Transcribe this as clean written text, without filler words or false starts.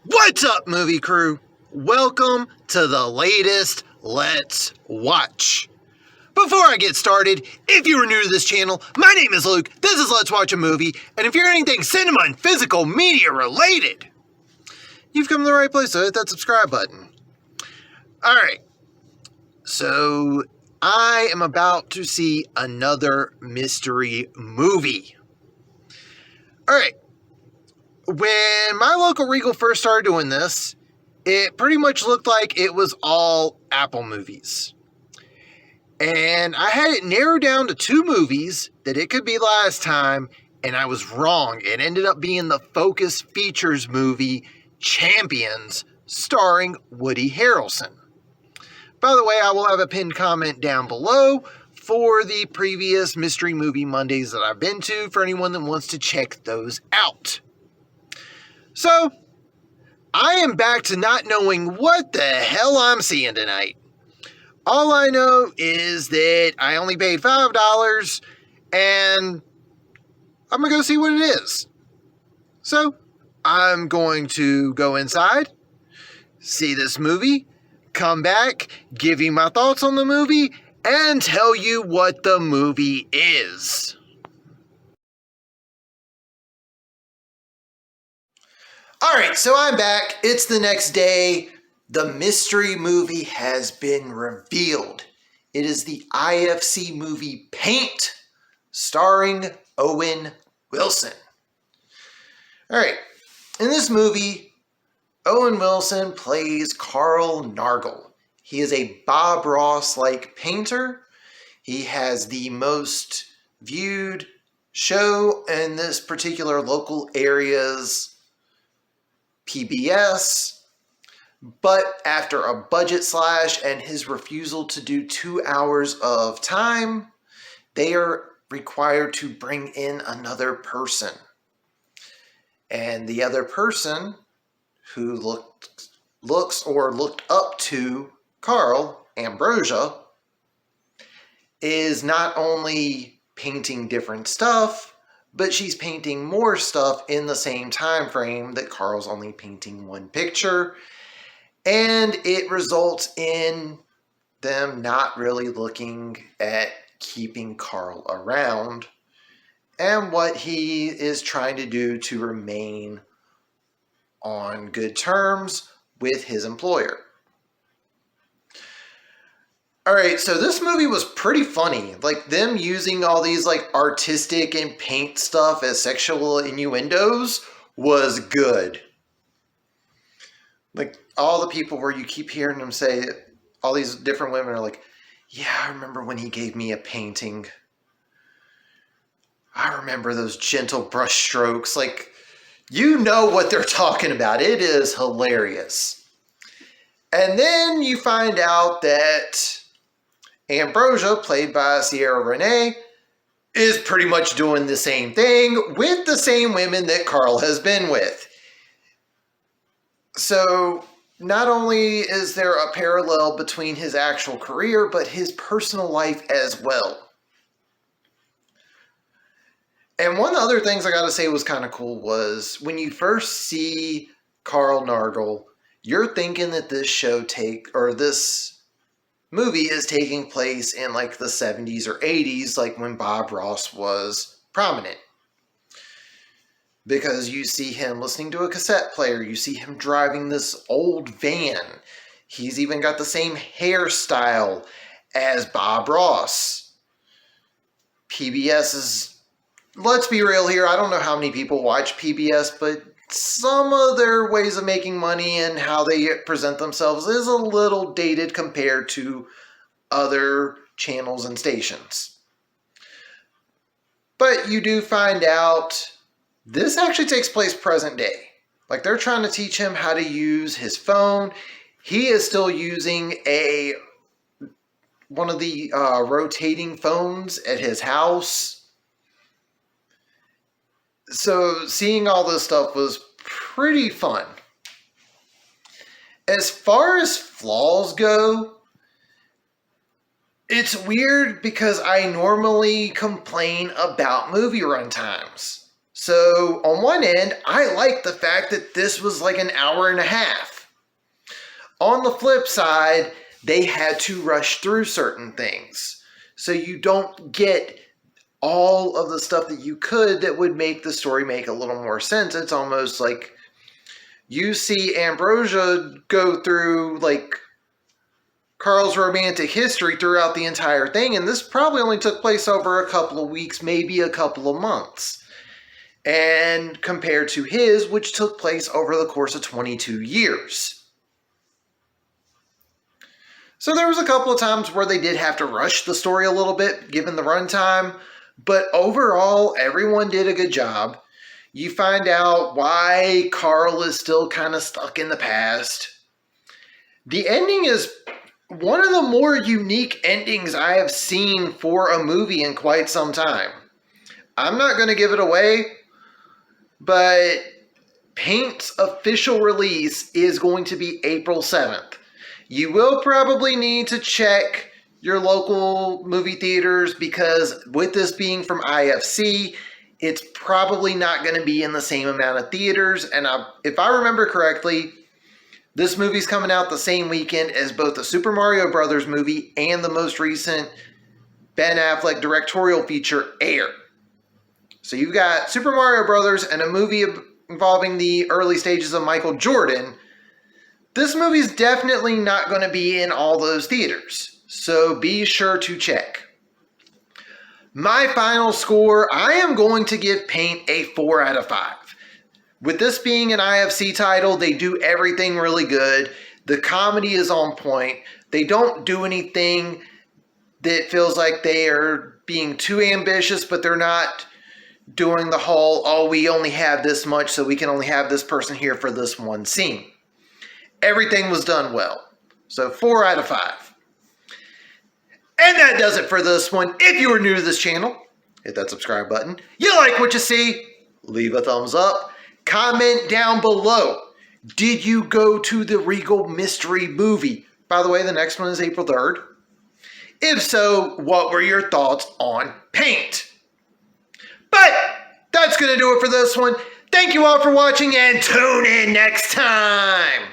What's up, movie crew? Welcome to the latest Let's Watch. Before I get started, if you are new to this channel, my name is Luke, this is Let's Watch a Movie, and if you're anything cinema and physical media related, you've come to the right place, so hit that subscribe button. Alright, so I am about to see another mystery movie. Alright, when my local Regal first started doing this, it pretty much looked like it was all Apple movies. And I had it narrowed down to two movies that it could be last time, and I was wrong. It ended up being the Focus Features movie, Champions, starring Woody Harrelson. By the way, I will have a pinned comment down below for the previous Mystery Movie Mondays that I've been to for anyone that wants to check those out. So, I am back to not knowing what the hell I'm seeing tonight. All I know is that I only paid $5 and I'm going to go see what it is. So, I'm going to go inside, see this movie, come back, give you my thoughts on the movie, and tell you what the movie is. Alright, so I'm back. It's the next day. The mystery movie has been revealed. It is the IFC movie Paint, starring Owen Wilson. Alright, in this movie, Owen Wilson plays Carl Nargle. He is a Bob Ross-like painter. He has the most viewed show in this particular local area's PBS, but after a budget slash and his refusal to do 2 hours of time, they are required to bring in another person. And the other person who looked up to Carl, Ambrosia, is not only painting different stuff, but she's painting more stuff in the same time frame that Carl's only painting one picture. And it results in them not really looking at keeping Carl around and what he is trying to do to remain on good terms with his employer. Alright, so this movie was pretty funny. Like, them using all these, like, artistic and paint stuff as sexual innuendos was good. Like, all the people where you keep hearing them say, all these different women are like, yeah, I remember when he gave me a painting. I remember those gentle brush strokes. Like, you know what they're talking about. It is hilarious. And then you find out that Ambrosia, played by Sierra Renee, is pretty much doing the same thing with the same women that Carl has been with. So, not only is there a parallel between his actual career, but his personal life as well. And one of the other things I gotta say was kind of cool was when you first see Carl Nargle, you're thinking that this movie is taking place in like the 70s or 80s, like when Bob Ross was prominent. Because you see him listening to a cassette player, you see him driving this old van. He's even got the same hairstyle as Bob Ross. PBS is, let's be real here, I don't know how many people watch PBS, but some of their ways of making money and how they present themselves is a little dated compared to other channels and stations. But you do find out this actually takes place present day. Like, they're trying to teach him how to use his phone. He is still using one of the rotating phones at his house. So seeing all this stuff was pretty fun. As far as flaws go, it's weird because I normally complain about movie runtimes. So on one end, I like the fact that this was like an hour and a half. On the flip side, they had to rush through certain things. So you don't get all of the stuff that you could that would make the story make a little more sense. It's almost like you see Ambrosia go through like Carl's romantic history throughout the entire thing, and this probably only took place over a couple of weeks, maybe a couple of months. And compared to his, which took place over the course of 22 years. So there was a couple of times where they did have to rush the story a little bit, given the runtime. But overall, everyone did a good job. You find out why Carl is still kind of stuck in the past. The ending is one of the more unique endings I have seen for a movie in quite some time. I'm not going to give it away, but Paint's official release is going to be April 7th. You will probably need to check your local movie theaters because with this being from IFC, it's probably not going to be in the same amount of theaters. And if I remember correctly, this movie's coming out the same weekend as both the Super Mario Brothers movie and the most recent Ben Affleck directorial feature, Air. So you've got Super Mario Brothers and a movie involving the early stages of Michael Jordan. This movie's definitely not going to be in all those theaters, so be sure to check. My final score, I am going to give Paint a 4 out of 5. With this being an IFC title, they do everything really good. The comedy is on point. They don't do anything that feels like they are being too ambitious, but they're not doing the whole, oh, we only have this much, so we can only have this person here for this one scene. Everything was done well. So 4 out of 5. And that does it for this one. If you are new to this channel, hit that subscribe button. You like what you see, leave a thumbs up. Comment down below. Did you go to the Regal mystery movie? By the way, the next one is April 3rd. If so, what were your thoughts on Paint? But that's going to do it for this one. Thank you all for watching and tune in next time.